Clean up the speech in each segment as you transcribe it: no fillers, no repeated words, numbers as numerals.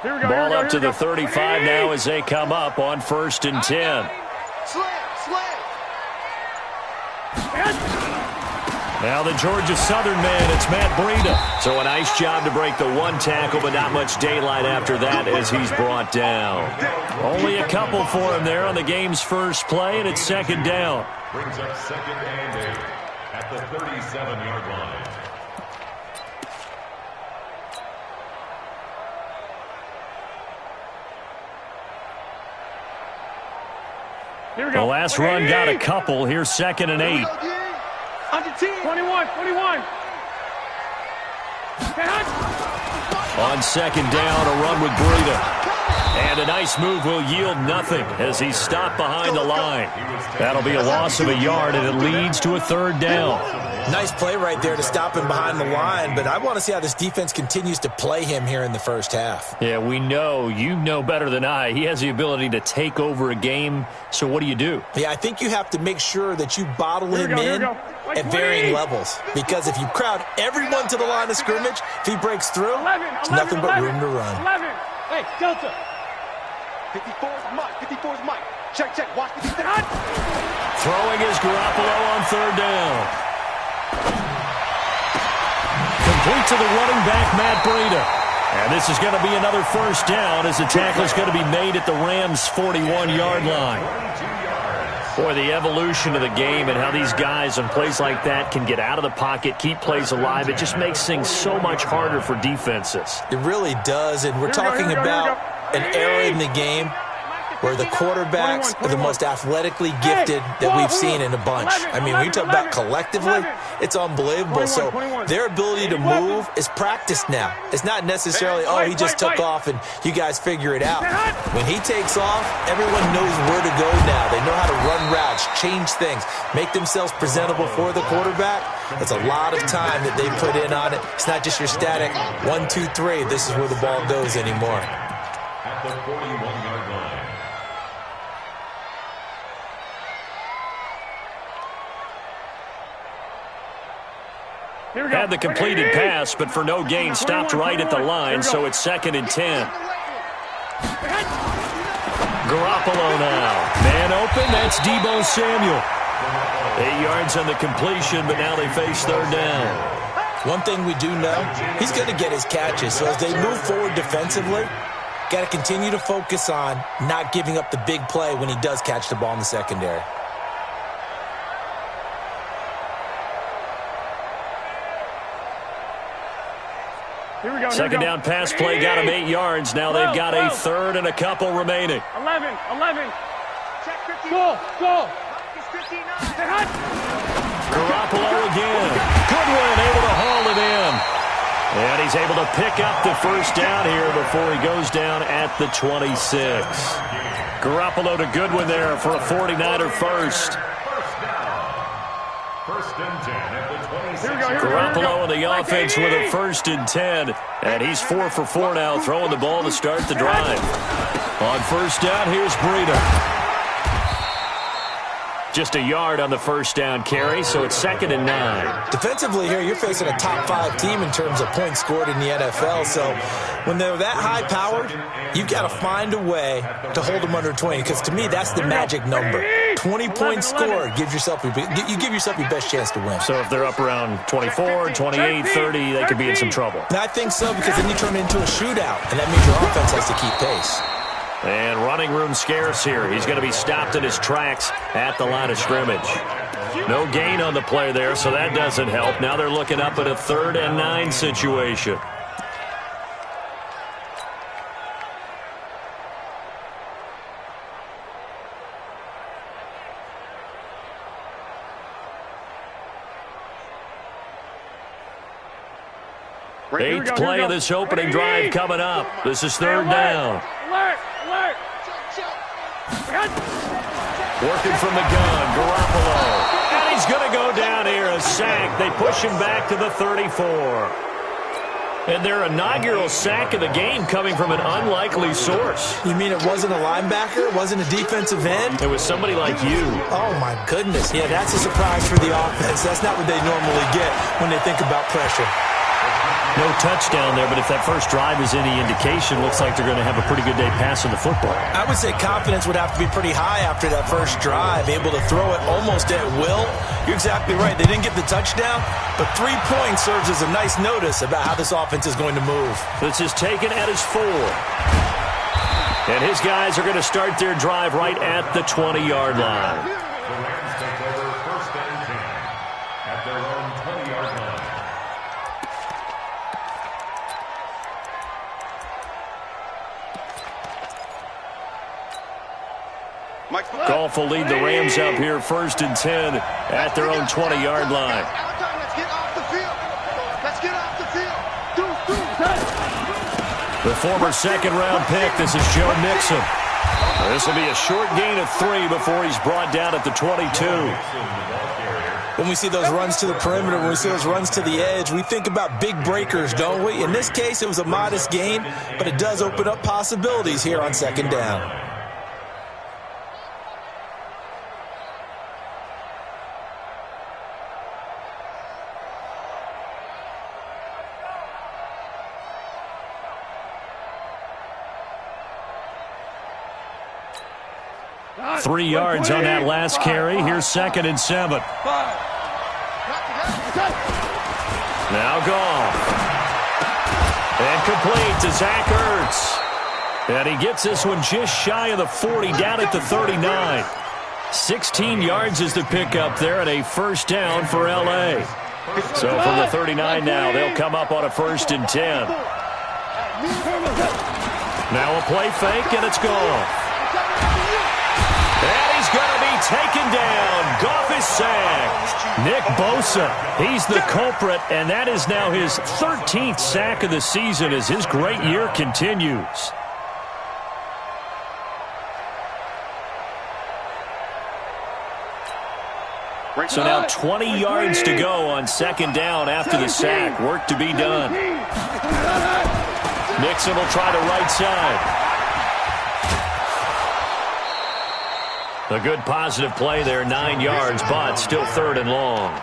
Ball up to the 35 now as they come up on 1st and 10. Now the Georgia Southern man, it's Matt Breida. So a nice job to break the one tackle, but not much daylight after that as he's brought down. Only a couple for him there on the game's first play, and it's 2nd down. Brings up 2nd and 8 at the 37-yard line. The last run got a couple. Here's 2nd and 8. 21. On 2nd down, a run with Breida. And a nice move will yield nothing as he's stopped behind the line. That'll be a loss of a yard, and it leads to a 3rd down. Nice play right there to stop him behind the line, but I want to see how this defense continues to play him here in the first half. Yeah, we know. You know better than I. He has the ability to take over a game, so what do you do? Yeah, I think you have to make sure that you bottle him in at varying levels, because if you crowd everyone to the line of scrimmage, if he breaks through, it's nothing but room to run. 11. Hey, Delta. 54's Mike. Check. Watch the defense. Throwing is Garoppolo on 3rd down. Complete to the running back, Matt Breida. And this is going to be another 1st down as the tackle is going to be made at the Rams' 41-yard line. Boy, the evolution of the game and how these guys on plays like that can get out of the pocket, keep plays alive, it just makes things so much harder for defenses. It really does, and we're talking about an era in the game where the quarterbacks are the most athletically gifted that we've seen in a bunch. I mean, when you talk about collectively, it's unbelievable. So their ability to move is practiced now. It's not necessarily, oh, he just took off and you guys figure it out. When he takes off, everyone knows where to go now. They know how to run routes, change things, make themselves presentable for the quarterback. That's a lot of time that they put in on it. It's not just your static 1, 2, 3. This is where the ball goes anymore. At the 41-yard line. Had the completed pass, but for no gain, stopped right at the line, so it's 2nd and 10. Garoppolo now. Man open, that's Deebo Samuel. 8 yards on the completion, but now they face 3rd down. One thing we do know, he's going to get his catches, so as they move forward defensively, got to continue to focus on not giving up the big play when he does catch the ball in the secondary. Second down pass play got him 8 yards. Now they've got a 3rd and a couple remaining. 11. Go. Garoppolo again. Goodwin able to haul it in. And he's able to pick up the 1st down here before he goes down at the 26. Garoppolo to Goodwin there for a 49er first. 1st and 10 at the 26. Garoppolo on the offense with a 1st and 10. And he's 4 for 4 now, throwing the ball to start the drive. On 1st down, here's Breida. Just a yard on the 1st down carry, so it's 2nd and 9. Defensively here, you're facing a top 5 team in terms of points scored in the NFL. So when they're that high-powered, you've got to find a way to hold them under 20. Because to me, that's the magic number. 20 points scored, you give yourself your best chance to win. So if they're up around 24, 28, 30, they could be in some trouble. And I think so, because then you turn it into a shootout, and that means your offense has to keep pace. And running room scarce here. He's going to be stopped in his tracks at the line of scrimmage. No gain on the play there, so that doesn't help. Now they're looking up at a 3rd and 9 situation. Eighth play of this opening drive coming up. This is 3rd down. Working from the gun, Garoppolo. And he's going to go down here, a sack. They push him back to the 34. And their inaugural sack of the game coming from an unlikely source. You mean it wasn't a linebacker? It wasn't a defensive end? It was somebody like you. Oh, my goodness. Yeah, that's a surprise for the offense. That's not what they normally get when they think about pressure. No touchdown there, but if that first drive is any indication, looks like they're going to have a pretty good day passing the football. I would say confidence would have to be pretty high after that first drive, able to throw it almost at will. You're exactly right. They didn't get the touchdown, but 3 points serves as a nice notice about how this offense is going to move. This is taken at his 4. And his guys are going to start their drive right at the 20-yard line. The Rams take over 1st and 10 at their own 20-yard line. Goff will lead the Rams up here 1st and 10 at their own 20-yard line. Let's get off the field. Let's get off the field. The former second-round pick, this is Joe Mixon. This will be a short gain of 3 before he's brought down at the 22. When we see those runs to the perimeter, when we see those runs to the edge, we think about big breakers, don't we? In this case, it was a modest gain, but it does open up possibilities here on 2nd down. Three yards on that last carry. Here's 2nd and 7. Now Goff. And complete to Zach Ertz. And he gets this one just shy of the 40, down at the 39. 16 yards is the pickup there, and a 1st down for L.A. So from the 39 now, they'll come up on a 1st and 10. Now a play fake, and it's Goff. And he's going to be taken down. Goff is sacked. Nick Bosa, he's the culprit, and that is now his 13th sack of the season as his great year continues. So now 20 yards to go on 2nd down after the sack. Work to be done. Nixon will try to right side. A good positive play there, 9 yards, but still 3rd and long.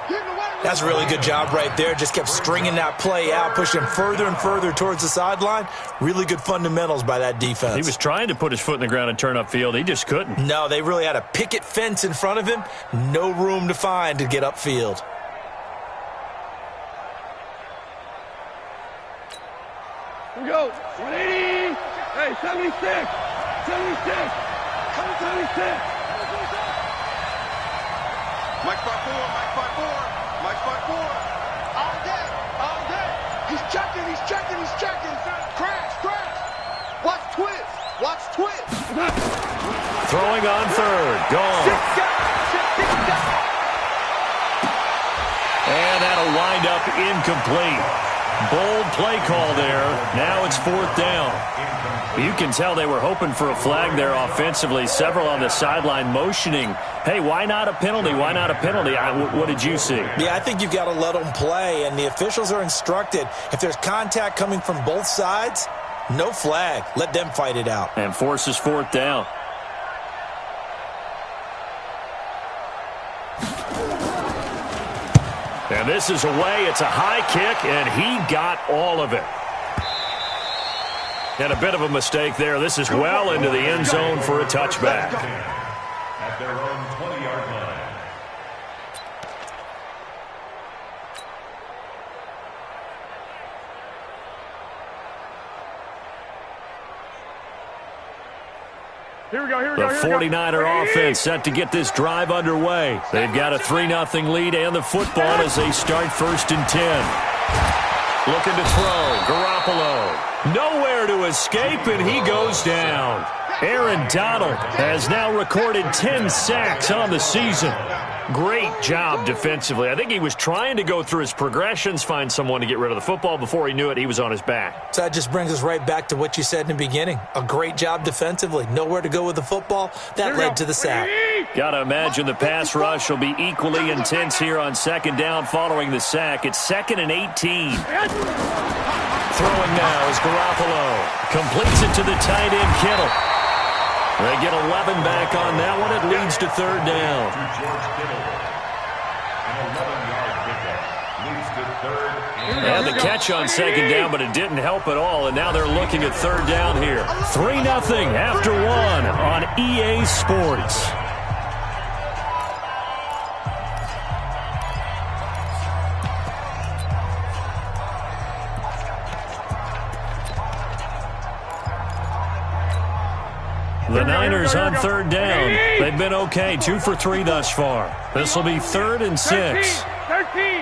That's a really good job right there. Just kept stringing that play out, pushing further and further towards the sideline. Really good fundamentals by that defense. He was trying to put his foot in the ground and turn upfield. He just couldn't. No, they really had a picket fence in front of him. No room to find to get upfield. Here we go. 180. Hey, 76. 76. Come 76. Mike 5-4, Mike 5-4, Mike 5-4. All day, all day. He's checking, he's checking, he's checking. Crash, crash. Watch twist, watch twist. Throwing on 3rd, gone. And that'll wind up incomplete. Bold play call there. Now it's 4th down. You can tell they were hoping for a flag there offensively. Several on the sideline motioning, hey, why not a penalty? Why not a penalty? What did you see? Yeah, I think you've got to let them play, and the officials are instructed, if there's contact coming from both sides, no flag. Let them fight it out. And forces 4th down. And this is away. It's a high kick, and he got all of it. And a bit of a mistake there. This is well into the end zone for a touchback. At their own 20-yard line. Here we go, here we The go, here we go. 49er offense set to get this drive underway. They've got a 3-0 lead and the football as they start 1st and 10. Looking to throw. Garoppolo. Nowhere to escape, and he goes down. Aaron Donald has now recorded 10 sacks on the season. Great job defensively. I think he was trying to go through his progressions, find someone to get rid of the football. Before he knew it, he was on his back. So that just brings us right back to what you said in the beginning. A great job defensively. Nowhere to go with the football. That led to the sack. Got to imagine the pass rush will be equally intense here on 2nd down following the sack. It's 2nd and 18. Throwing now is Garoppolo. Completes it to the tight end, Kittle. They get 11 back on that one. It leads to 3rd down. To George Kittle. An 11-yard pickup leads to And the catch on second down, but it didn't help at all, and now they're looking at third down here. 3-0 after one on EA Sports. The Niners on third down. They've been okay, 2 for 3 thus far. This will be 3rd and 6. 13.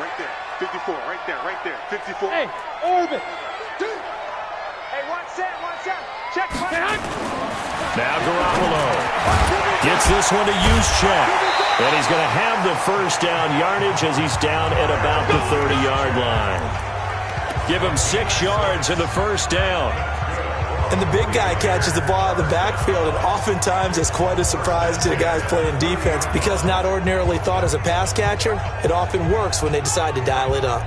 Right there. 54. Right there. 54. Hey, orbit. Hey, one set. Check. Now Garoppolo gets this one to Juszczyk. And he's going to have the first down yardage as he's down at about the 30-yard line. Give him 6 yards in the first down. And the big guy catches the ball out of the backfield, and oftentimes it's quite a surprise to the guys playing defense because not ordinarily thought as a pass catcher, it often works when they decide to dial it up.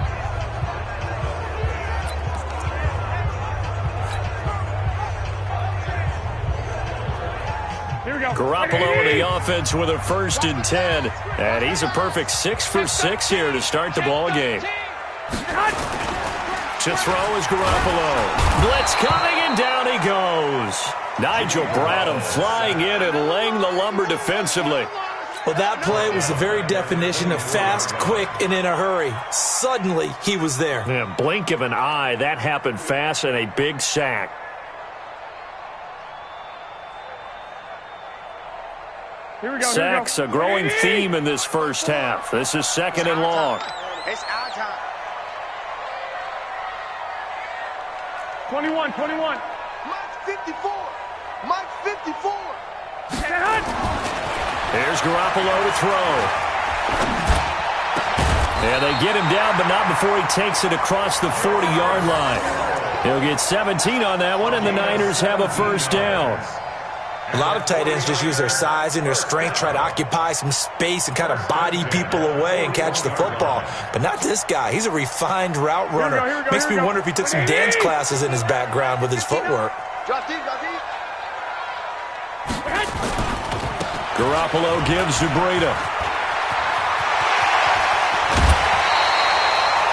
Here we go. Garoppolo in the offense with a 1st and 10. And he's a perfect 6 for 6 here to start the ball game. To throw is Garoppolo. Blitz coming, and down he goes. Nigel Bradham flying in and laying the lumber defensively. Well, that play was the very definition of fast, quick, and in a hurry. Suddenly, he was there. Man, blink of an eye, that happened fast, and a big sack. Here we go. Sacks, a growing theme in this first half. This is 2nd and long. It's our time. 21. Mike 54. Mike 54. Here's Garoppolo to throw. And they get him down, but not before he takes it across the 40-yard line. He'll get 17 on that one, and the Niners have a first down. A lot of tight ends just use their size and their strength, try to occupy some space and kind of body people away and catch the football. But not this guy. He's a refined route runner. Makes me wonder if he took some dance classes in his background with his footwork. Drop deep. Garoppolo gives to Breida.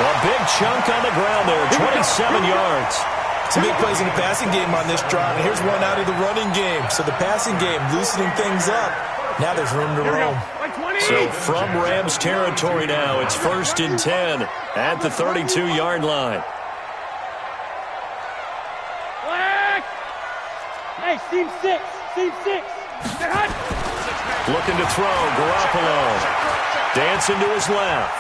A big chunk on the ground there, 27 yards. Some big plays in the passing game on this drive, and here's one out of the running game. So the passing game loosening things up. Now there's room to roam. So from Rams territory now, it's 1st and 10 at the 32-yard line. Hey, Steve 6. Looking to throw, Garoppolo. Dancing to his left.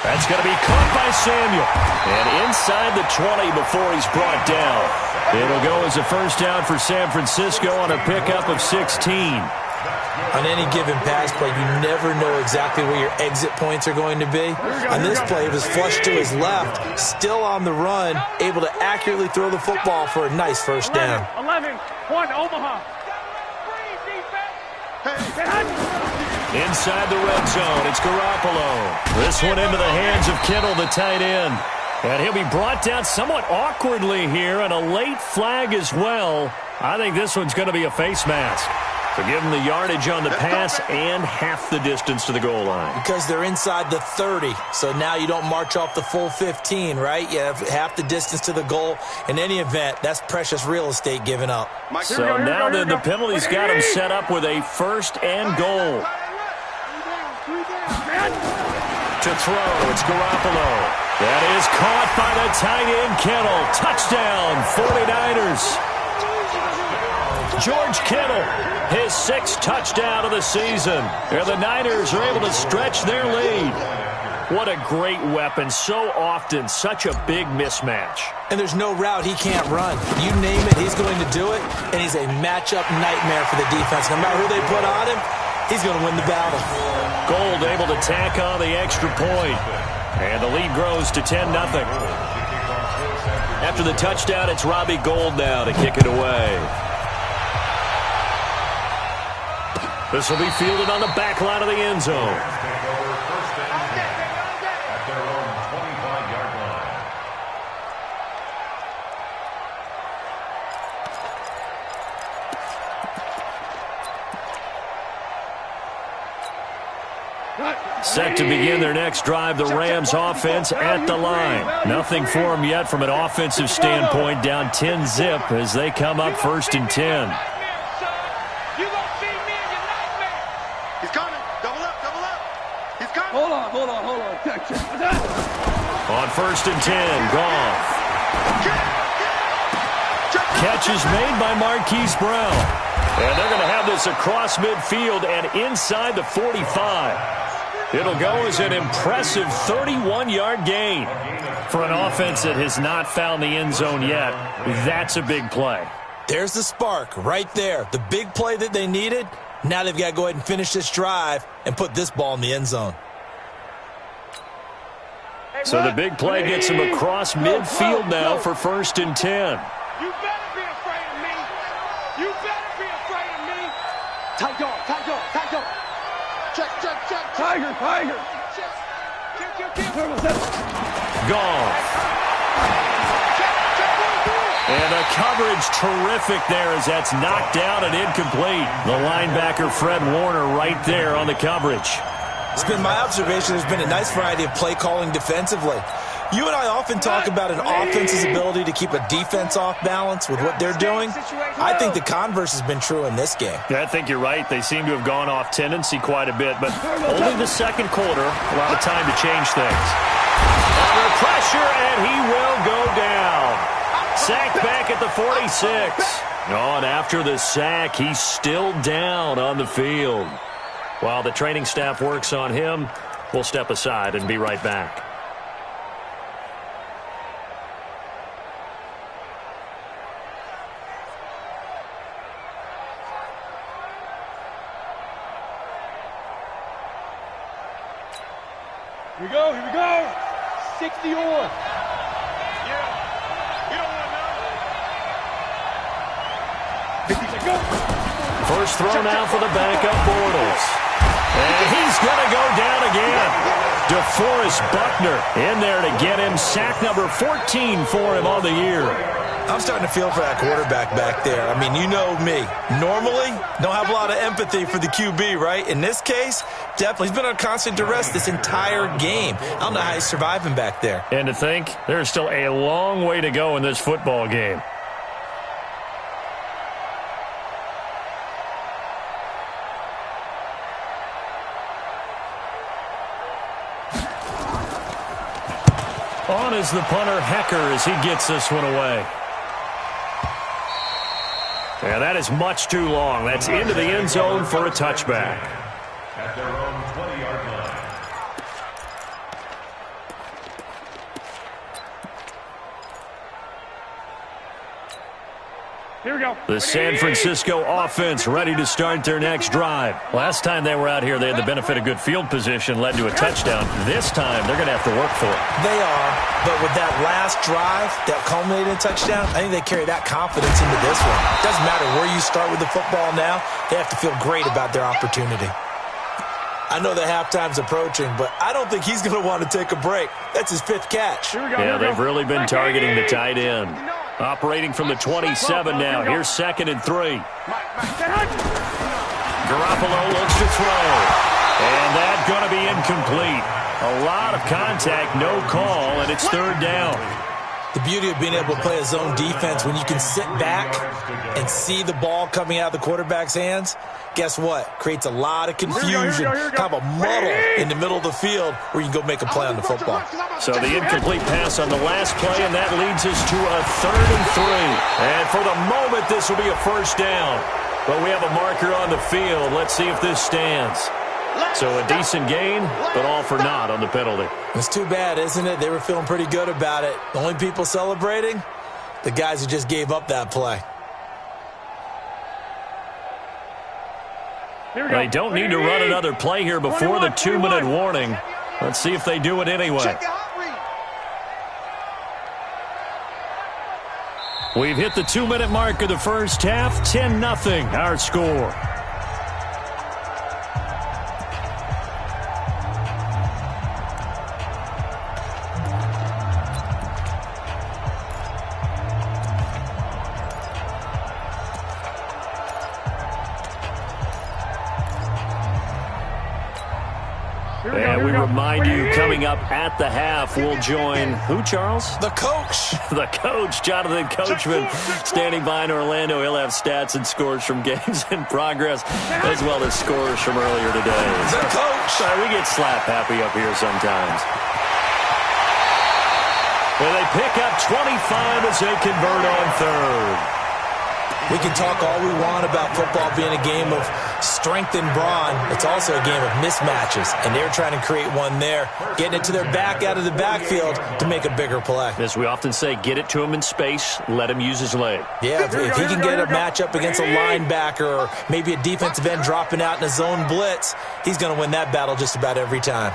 That's going to be caught by Samuel. And inside the 20 before he's brought down. It'll go as a first down for San Francisco on a pickup of 16. On any given pass play, you never know exactly where your exit points are going to be. On this play, it was flushed to his left, still on the run, able to accurately throw the football for a nice first down. 11, 1, Omaha. Inside the red zone, it's Garoppolo. This one into the hands of Kittle, the tight end. And he'll be brought down somewhat awkwardly here, and a late flag as well. I think this one's going to be a face mask. So give him the yardage on the pass and half the distance to the goal line. Because they're inside the 30, so now you don't march off the full 15, right? You have half the distance to the goal. In any event, that's precious real estate given up. So now then the penalty's got him set up with a 1st and goal. To throw, it's Garoppolo. That is caught by the tight end, Kittle. Touchdown, 49ers. George Kittle, his 6th touchdown of the season. And the Niners are able to stretch their lead. What a great weapon. So often, such a big mismatch. And there's no route he can't run. You name it, he's going to do it. And he's a matchup nightmare for the defense. No matter who they put on him, he's going to win the battle. Gold able to tack on the extra point. And the lead grows to 10-0. After the touchdown, it's Robbie Gould now to kick it away. This will be fielded on the back line of the end zone. At their own 25-yard line. Set to begin their next drive, the Rams offense at the line. Nothing for them yet from an offensive standpoint, down 10-zip as they come up 1st and 10. He's coming. Double up, double up. He's coming. Hold on. On 1st and 10, Goff. Catch is made by Marquise Brown. And they're going to have this across midfield and inside the 45. It'll go as an impressive 31-yard gain. For an offense that has not found the end zone yet, that's a big play. There's the spark right there. The big play that they needed. Now they've got to go ahead and finish this drive and put this ball in the end zone. So the big play gets them across midfield now for 1st and 10. You better be afraid of me. You better be afraid of me. Tight dog. Check. Tiger. Goff. And the coverage terrific there as that's knocked down and incomplete. The linebacker, Fred Warner, right there on the coverage. It's been my observation there's been a nice variety of play calling defensively. You and I often talk about an offense's ability to keep a defense off balance with what they're doing. I think the converse has been true in this game. Yeah, I think you're right. They seem to have gone off tendency quite a bit, but only the second quarter, a lot of time to change things. Under pressure, and he will go down. Sacked back at the 46. Oh, and after the sack, he's still down on the field. While the training staff works on him, we'll step aside and be right back. Here we go. 60 on. First throw now for the backup Bortles. And he's going to go down again. DeForest Buckner in there to get him. Sack number 14 for him on the year. I'm starting to feel for that quarterback back there. I mean, you know me. Normally, don't have a lot of empathy for the QB, right? In this case, definitely. He's been on constant duress this entire game. I don't know how he's surviving back there. And to think, there's still a long way to go in this football game. On is the punter, Hecker, as he gets this one away. And that is much too long. That's into the end zone for a touchback. At their own 20-yard line. Here we go. The San Francisco offense ready to start their next drive. Last time they were out here, they had the benefit of good field position, led to a touchdown. This time, they're going to have to work for it. They are, but with that last drive that culminated in a touchdown, I think they carry that confidence into this one. Doesn't matter where you start with the football now, they have to feel great about their opportunity. I know the halftime's approaching, but I don't think he's going to want to take a break. That's his 5th catch. Yeah, they've really been targeting the tight end. Operating from the 27 now. Here's 2nd and 3. Garoppolo looks to throw. And that's going to be incomplete. A lot of contact, no call, and it's 3rd down. The beauty of being able to play a zone defense when you can sit back and see the ball coming out of the quarterback's hands, guess what? Creates a lot of confusion, kind of a muddle in the middle of the field where you can go make a play on the football. So the incomplete pass on the last play, and that leads us to a 3rd and 3. And for the moment, this will be a 1st down. But we have a marker on the field. Let's see if this stands. So a decent gain, but all for naught on the penalty. It's too bad, isn't it? They were feeling pretty good about it. The only people celebrating, the guys who just gave up that play. They don't need to run another play here before the 2-minute warning. Let's see if they do it anyway. We've hit the 2-minute mark of the first half. 10-0 our score. And we remind you, coming up at the half, we'll join who, Charles? The coach. The coach, Jonathan Coachman, standing by in Orlando. He'll have stats and scores from games in progress, as well as scores from earlier today. The coach. Sorry, we get slap happy up here sometimes. Well, they pick up 25 as they convert on third. We can talk all we want about football being a game of strength and brawn. It's also a game of mismatches, and they're trying to create one there, getting it to their back out of the backfield to make a bigger play. As we often say, get it to him in space, let him use his leg. Yeah, if he can get a matchup against a linebacker or maybe a defensive end dropping out in a zone blitz, he's going to win that battle just about every time.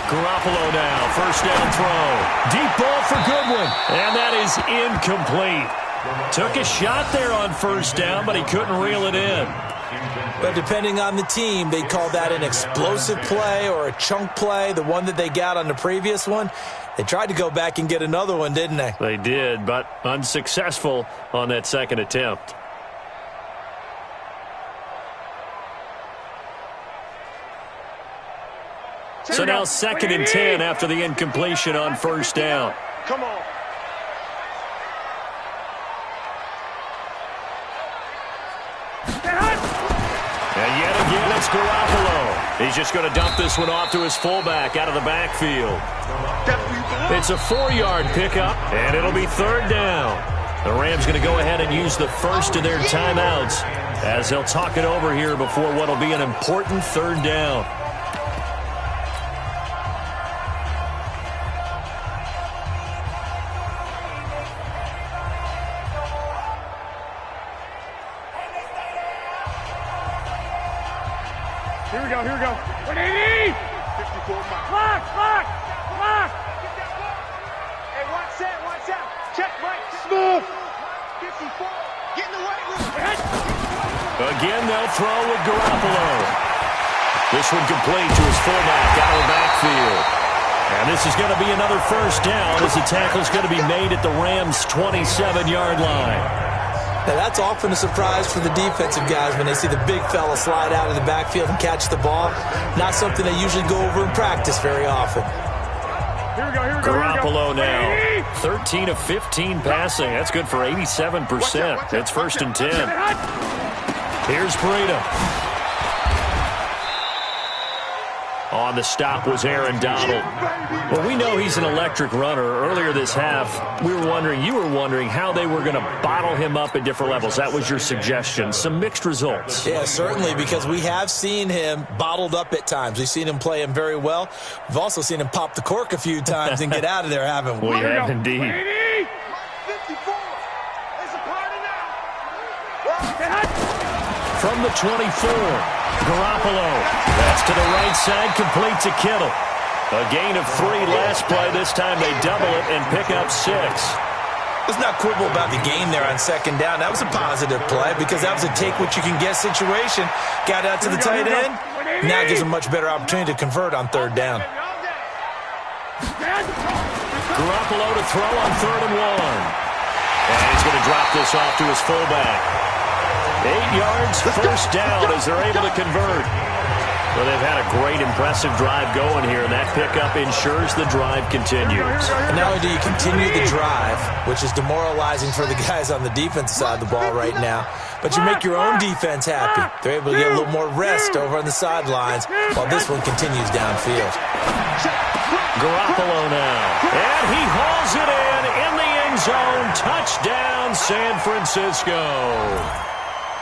Garoppolo now, first down throw. Deep ball for Goodwin, and that is incomplete. Took a shot there on first down, but he couldn't reel it in. But depending on the team, they call that an explosive play or a chunk play, the one that they got on the previous one. They tried to go back and get another one, didn't they? They did, but unsuccessful on that second attempt. So now 2nd and 10 after the incompletion on first down. Come on. And yet again, it's Garoppolo. He's just going to dump this one off to his fullback out of the backfield. It's a 4-yard pickup, and it'll be third down. The Rams going to go ahead and use the first of their timeouts as they'll talk it over here before what will be an important third down. Here we go. 180! 54 miles. Clock! Hey, watch that. Check, Mike. Smooth. 54. Get in the weight room. Again, they'll throw with Garoppolo. This one complete to his fullback out of the backfield. And this is going to be another first down as the tackle's going to be made at the Rams' 27-yard line. Now, that's often a surprise for the defensive guys when they see the big fella slide out of the backfield and catch the ball. Not something they usually go over in practice very often. Here we go. Garoppolo now, 13 of 15 passing. That's good for 87%. It's 1st and 10. Here's Breida. On the stop was Aaron Donald. Well, we know he's an electric runner. Earlier this half, you were wondering how they were going to bottle him up at different levels. That was your suggestion. Some mixed results. Yeah, certainly, because we have seen him bottled up at times. We've seen him play him very well. We've also seen him pop the cork a few times and get out of there, haven't we? We have indeed. 54. It's a party now. From the 24. Garoppolo. That's to the right side, complete to Kittle. A gain of 3 last play. This time they double it and pick up 6. Let's not quibble about the gain there on 2nd down. That was a positive play because that was a take-what-you-can-get situation. Got out to the tight end. Now gives a much better opportunity to convert on 3rd down. Garoppolo to throw on 3rd and 1. And he's going to drop this off to his fullback. 8 yards, first down as they're able to convert. Well, they've had a great, impressive drive going here, and that pickup ensures the drive continues. And not only do you continue the drive, which is demoralizing for the guys on the defensive side of the ball right now, but you make your own defense happy. They're able to get a little more rest over on the sidelines while this one continues downfield. Garoppolo now, and he hauls it in the end zone. Touchdown, San Francisco.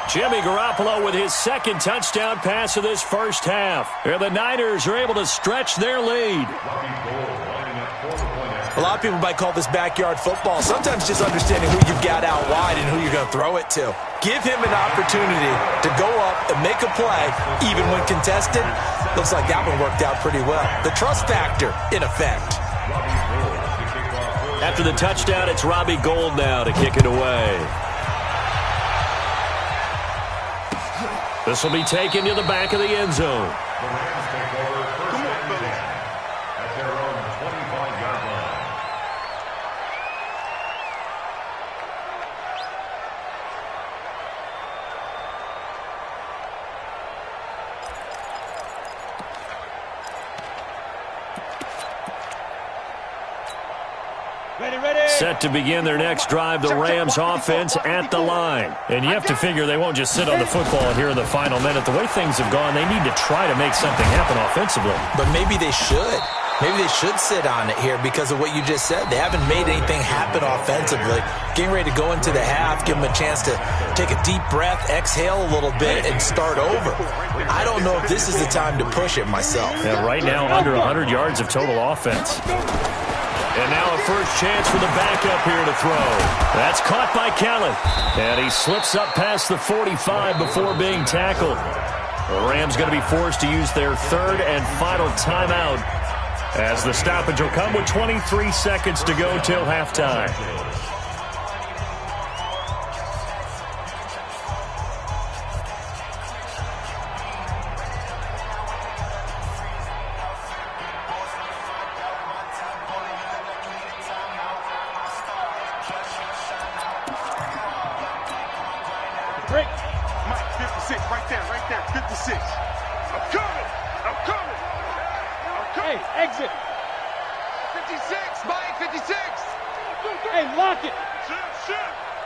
Jimmy Garoppolo with his 2nd touchdown pass of this first half. And the Niners are able to stretch their lead. A lot of people might call this backyard football. Sometimes just understanding who you've got out wide and who you're going to throw it to. Give him an opportunity to go up and make a play, even when contested. Looks like that one worked out pretty well. The trust factor, in effect. After the touchdown, it's Robbie Gould now to kick it away. This will be taken to the back of the end zone. The Rams take over first and 10 at their own 25-yard line. Set to begin their next drive, the Rams offense at the line. And you have to figure they won't just sit on the football here in the final minute. The way things have gone, they need to try to make something happen offensively. But maybe they should. Maybe they should sit on it here because of what you just said. They haven't made anything happen offensively. Getting ready to go into the half, give them a chance to take a deep breath, exhale a little bit, and start over. I don't know if this is the time to push it myself. Yeah, right now, under 100 yards of total offense. And now a first chance for the backup here to throw. That's caught by Kelly. And he slips up past the 45 before being tackled. The Rams going to be forced to use their third and final timeout, as the stoppage will come with 23 seconds to go till halftime. Break. Mike, 56, right there, 56. I'm coming. Hey, exit. 56, Mike, 56. Hey, lock it.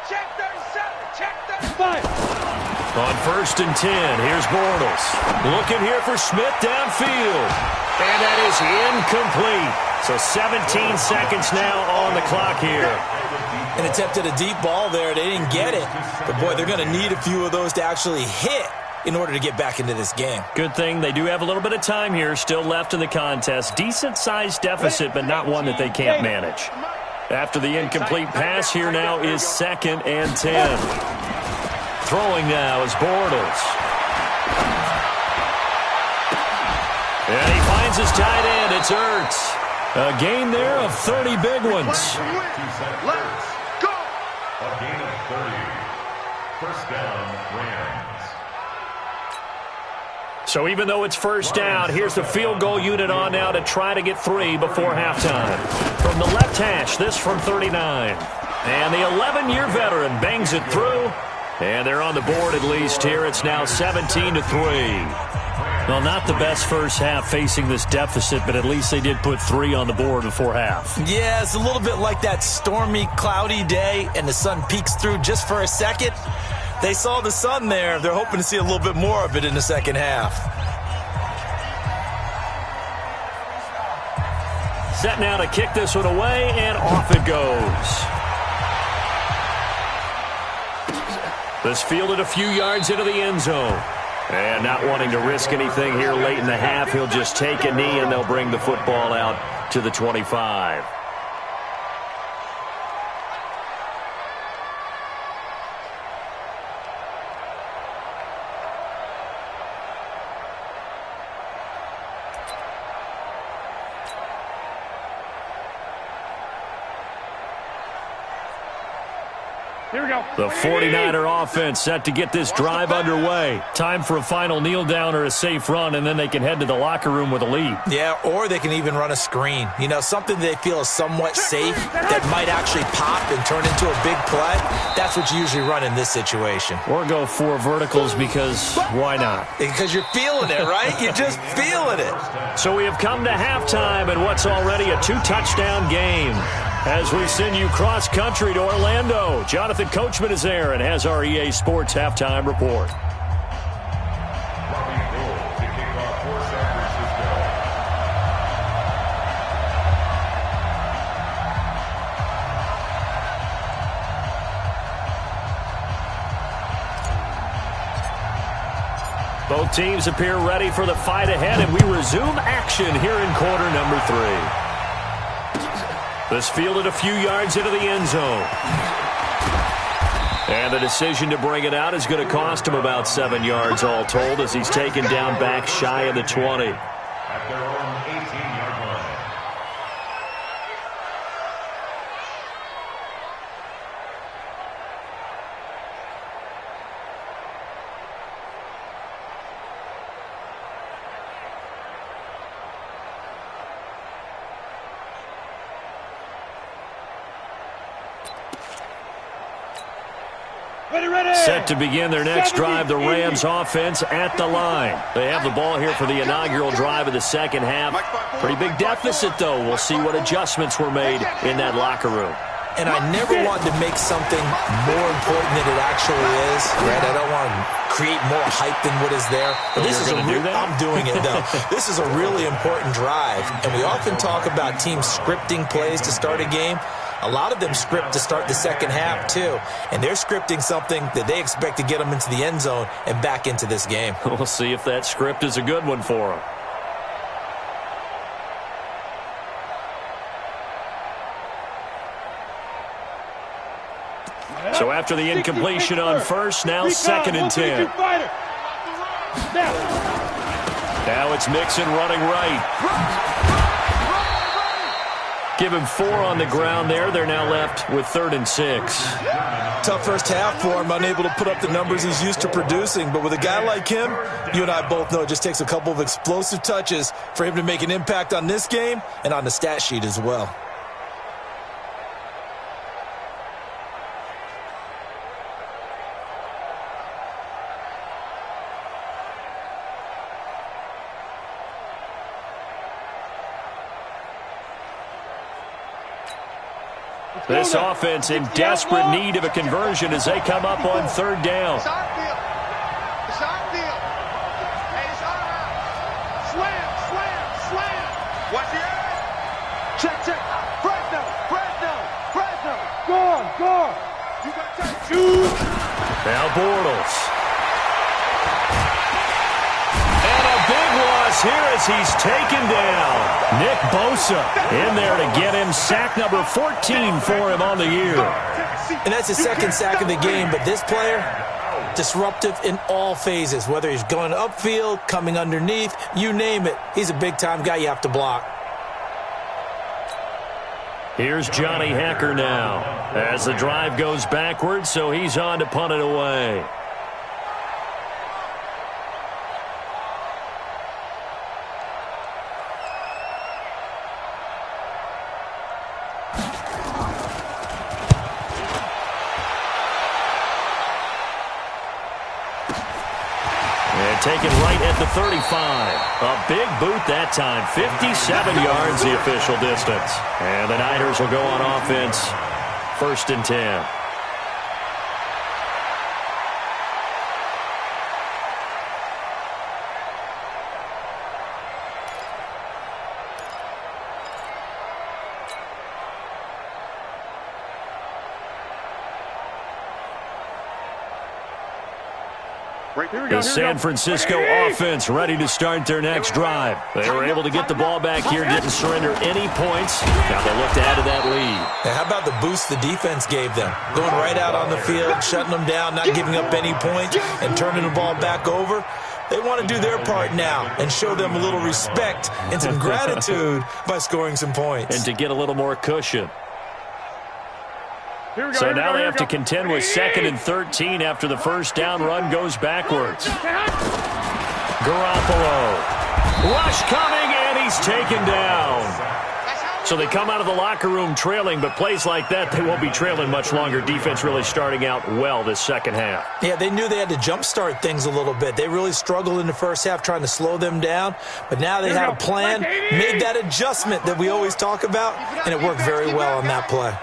Check 37, check 5. On 1st and 10, here's Bortles. Looking here for Smith downfield. And that is incomplete. So 17 seconds now on the clock here. And attempted a deep ball there. They didn't get it. But, boy, they're going to need a few of those to actually hit in order to get back into this game. Good thing they do have a little bit of time here still left in the contest. Decent-sized deficit, but not one that they can't manage. After the incomplete pass, here now is 2nd and 10. Throwing now is Bortles. And he finds his tight end. It's Ertz. A gain there of 30 big ones. Let's go. A gain of 30. First down, Rams. So even though it's first down, here's the field goal unit on now to try to get 3 before halftime. From the left hash, this from 39. And the 11-year veteran bangs it through. And they're on the board at least here. It's now 17-3. Well, not the best first half facing this deficit, but at least they did put 3 on the board before half. Yeah, it's a little bit like that stormy, cloudy day, and the sun peeks through just for a second. They saw the sun there. They're hoping to see a little bit more of it in the second half. Set now to kick this one away, and off it goes. This fielded a few yards into the end zone. And not wanting to risk anything here late in the half, he'll just take a knee, and they'll bring the football out to the 25. Here we go. The 49er offense set to get this drive underway. Time for a final kneel down or a safe run, and then they can head to the locker room with a lead. Yeah, or they can even run a screen. You know, something they feel is somewhat safe that might actually pop and turn into a big play. That's what you usually run in this situation. Or go 4 verticals because why not? Because you're feeling it, right? You're just feeling it. So we have come to halftime in what's already a 2-touchdown game. As we send you cross-country to Orlando, Jonathan Coachman is there and has our EA Sports Halftime Report. Robbie Gould to kick off for San Francisco. Both teams appear ready for the fight ahead, and we resume action here in quarter number 3. This fielded a few yards into the end zone. And the decision to bring it out is going to cost him about 7 yards all told, as he's taken down back shy of the 20. At their own 18-yard line. Set to begin their next drive, the Rams offense at the line. They have the ball here for the inaugural drive of the second half. Pretty big deficit, though. We'll see what adjustments were made in that locker room. And I never want to make something more important than it actually is, right? I don't want to create more hype than what is there. But this is I'm doing it, though. This is a really important drive. And we often talk about teams scripting plays to start a game. A lot of them script to start the second half, too. And they're scripting something that they expect to get them into the end zone and back into this game. We'll see if that script is a good one for them. So after the incompletion on first, now 2nd and 10. Now it's Mixon running right. Give him 4 on the ground there. They're now left with 3rd and 6. Tough first half for him, unable to put up the numbers he's used to producing. But with a guy like him, you and I both know it just takes a couple of explosive touches for him to make an impact on this game and on the stat sheet as well. This offense in desperate need of a conversion as they come up on 3rd down. It's our field. It's our field. Hey, it's our house. Slam, slam, slam. Watch it. Check. Fresno. Score. You got to shoot. Now Bortles. And a big loss here as he's taken down. Nick Bosa in there to get him sack number 14 for him on the year. And that's his 2nd sack of the game, but this player, disruptive in all phases, whether he's going upfield, coming underneath, you name it. He's a big-time guy you have to block. Here's Johnny Hekker now as the drive goes backwards, so he's on to punt it away. Taken right at the 35. A big boot that time. 57 yards the official distance. And the Niners will go on offense. 1st and 10. The San Francisco offense ready to start their next drive. They were able to get the ball back here, didn't surrender any points. Now they look to add to that lead. Now, how about the boost the defense gave them? Going right out on the field, shutting them down, not giving up any points, and turning the ball back over. They want to do their part now and show them a little respect and some gratitude by scoring some points. And to get a little more cushion. So now they have to contend with 2nd and 13 after the first down run goes backwards. Garoppolo. Rush coming, and he's taken down. So they come out of the locker room trailing, but plays like that, they won't be trailing much longer. Defense really starting out well this second half. Yeah, they knew they had to jumpstart things a little bit. They really struggled in the first half trying to slow them down, but now they had a plan, made that adjustment that we always talk about, and it worked very well on that play.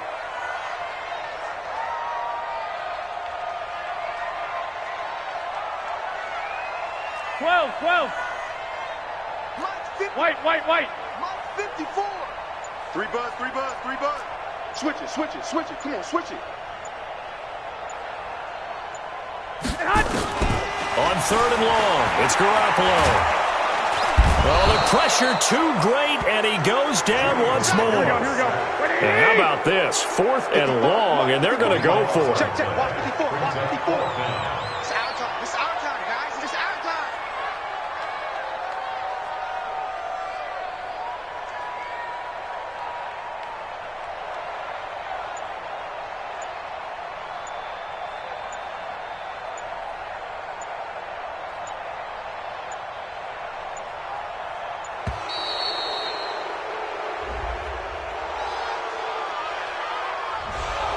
White. Mike 54. 3 buzz. Switch it. Come on, switch it. On 3rd and long, it's Garoppolo. Well, the pressure too great, and he goes down once more. Here we go. And how about this? 4th and long, and they're going to go for it. Check. Watch 54. It's our time, guys. It's our time.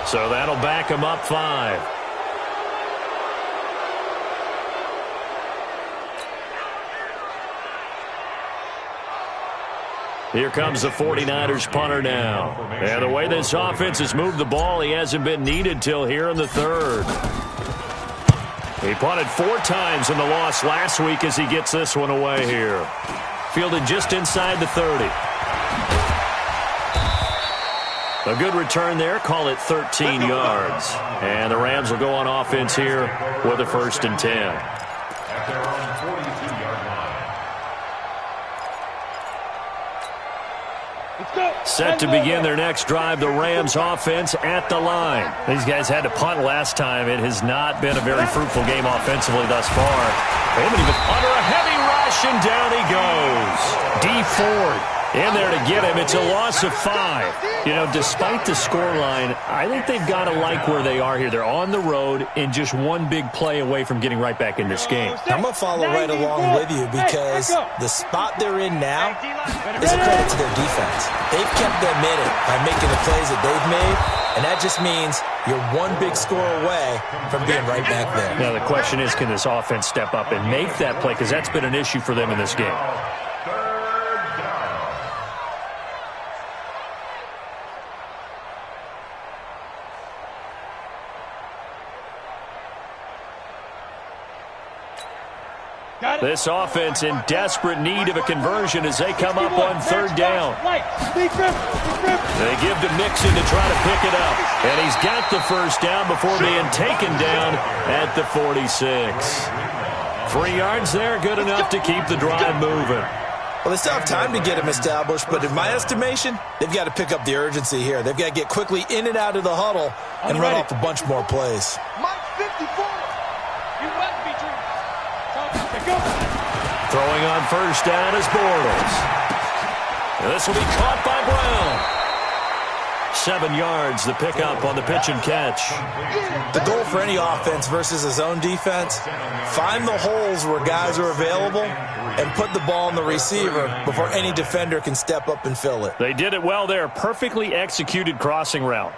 So that'll back him up 5. Here comes the 49ers punter now. And the way this offense has moved the ball, he hasn't been needed till here in the third. He punted 4 times in the loss last week as he gets this one away here. Fielded just inside the 30. A good return there. Call it 13 yards. And the Rams will go on offense here with a 1st and 10. At their own 42-yard line. Set to begin their next drive, the Rams offense at the line. These guys had to punt last time. It has not been a very fruitful game offensively thus far. They haven't even under a heavy rush, and down he goes. Dee Ford in there to get him. It's a loss of 5. You know, despite the scoreline, I think they've got to like where they are here. They're on the road and just one big play away from getting right back in this game. I'm going to follow right along with you because the spot they're in now is a credit to their defense. They've kept them in it by making the plays that they've made, and that just means you're one big score away from being right back there. Now, the question is, can this offense step up and make that play? Because that's been an issue for them in this game. This offense in desperate need of a conversion as they come up on 3rd down. They give to Mixon to try to pick it up. And he's got the 1st down before being taken down at the 46. 3 yards there, good enough to keep the drive moving. Well, they still have time to get him established, but in my estimation, they've got to pick up the urgency here. They've got to get quickly in and out of the huddle and run off a bunch more plays. Mike 54. Throwing on 1st down is Bortles. This will be caught by Brown. 7 yards, the pickup on the pitch and catch. The goal for any offense versus his own defense, find the holes where guys are available and put the ball in the receiver before any defender can step up and fill it. They did it well there. Perfectly executed crossing route.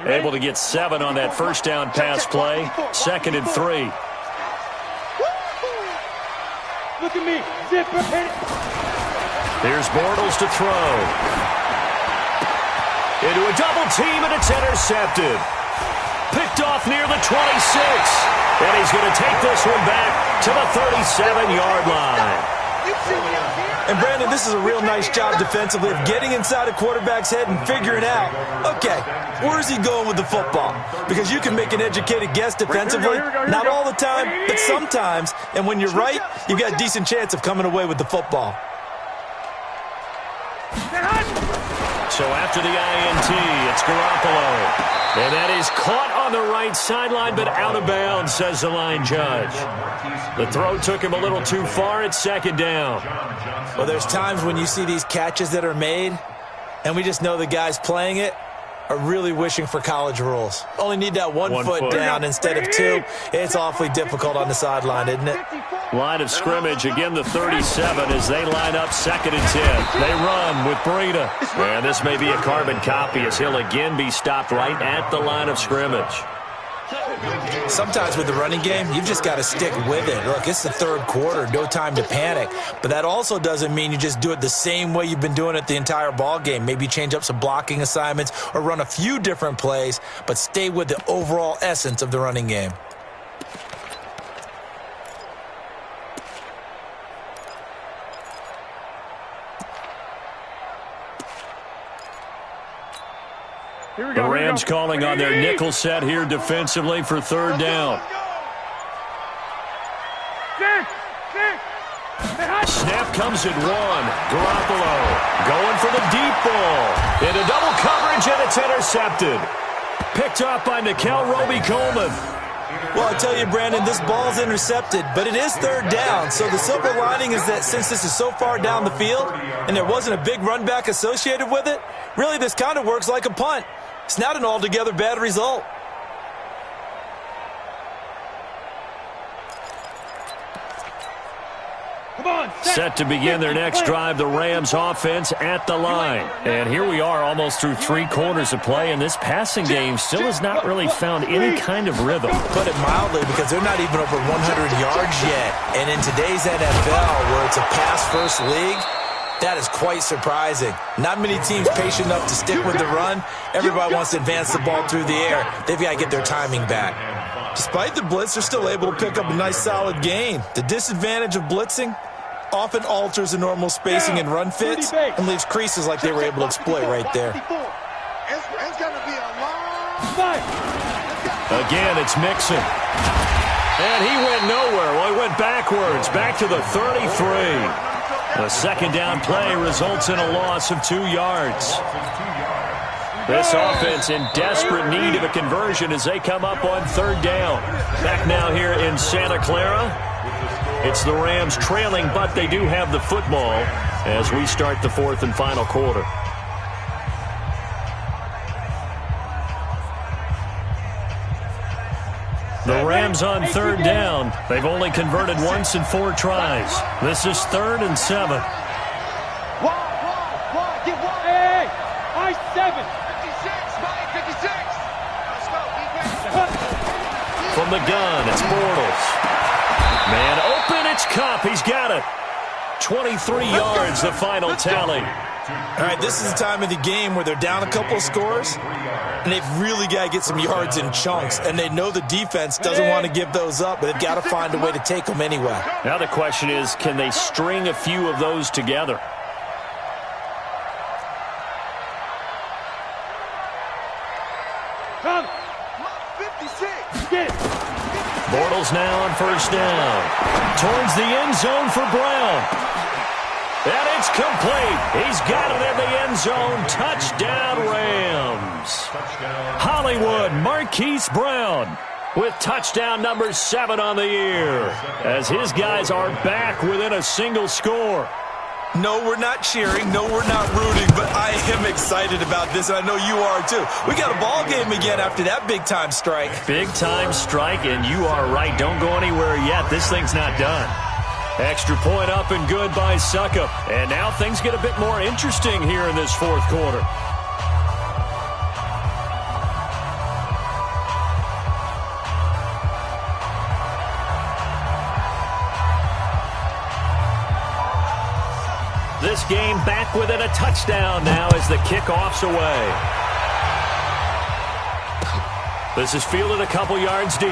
Able to get 7 on that first down pass play. 2nd and 3. Look at me. Zip it. Here's Bortles to throw. Into a double team, and it's intercepted. Picked off near the 26. And he's going to take this one back to the 37-yard line. And, Brandon, this is a real nice job defensively of getting inside a quarterback's head and figuring out, okay, where is he going with the football? Because you can make an educated guess defensively, not all the time, but sometimes. And when you're right, you've got a decent chance of coming away with the football. So after the INT, it's Garoppolo. And that is caught on the right sideline, but out of bounds, says the line judge. The throw took him a little too far. It's 2nd down. Well, there's times when you see these catches that are made, and we just know the guys playing it are really wishing for college rules. Only need that one foot down instead of 2. It's awfully difficult on the sideline, isn't it? Line of scrimmage, again the 37 as they line up 2nd and 10. They run with Breida. And this may be a carbon copy as he'll again be stopped right at the line of scrimmage. Sometimes with the running game, you've just got to stick with it. Look, it's the 3rd quarter, no time to panic. But that also doesn't mean you just do it the same way you've been doing it the entire ball game. Maybe change up some blocking assignments or run a few different plays, but stay with the overall essence of the running game. The Rams calling on their nickel set here defensively for 3rd down. Snap comes at 1. Garoppolo going for the deep ball. Into double coverage, and it's intercepted. Picked up by Nickel Roby-Coleman. Well, I tell you, Brandon, this ball's intercepted, but it is 3rd down. So the silver lining is that since this is so far down the field and there wasn't a big run back associated with it, really this kind of works like a punt. It's not an altogether bad result. Set to begin their next drive, the Rams offense at the line. And here we are almost through 3 quarters of play, and this passing game still has not really found any kind of rhythm. Put it mildly, because they're not even over 100 yards yet. And in today's NFL, where it's a pass-first league, that is quite surprising. Not many teams patient enough to stick with the run. Everybody wants to advance the ball through the air. They've got to get their timing back. Despite the blitz, they're still able to pick up a nice solid gain. The disadvantage of blitzing often alters the normal spacing and run fits and leaves creases like they were able to exploit right there. Again, it's Mixon. And he went nowhere. Well, he went backwards, back to the 33. The 2nd down play results in a loss of 2 yards. This offense in desperate need of a conversion as they come up on 3rd down. Back now here in Santa Clara. It's the Rams trailing, but they do have the football as we start the 4th and final quarter. The Rams on 3rd down. They've only converted once in 4 tries. This is 3rd and 7. Get wide. Hey, I-7. 56. Let's go. From the gun, it's Bortles. Man open, it's Kupp. He's got it. 23 yards, the final tally. All right, this is the time of the game where they're down a couple of scores, and they've really got to get some yards in chunks, and they know the defense doesn't want to give those up, but they've got to find a way to take them anyway. Now the question is, can they string a few of those together? Bortles now on 1st down. Towards the end zone for Brown. And it's complete. He's got it in the end zone. Touchdown, Rams. Hollywood Marquise Brown with touchdown number 7 on the year as his guys are back within a single score. No, we're not cheering. No, we're not rooting, but I am excited about this, and I know you are too. We got a ball game again after that big-time strike. Big-time strike, and you are right. Don't go anywhere yet. This thing's not done. Extra point up and good by Succop. And now things get a bit more interesting here in this 4th quarter. this game back within a touchdown now as the kickoff's away. This is fielded a couple yards deep.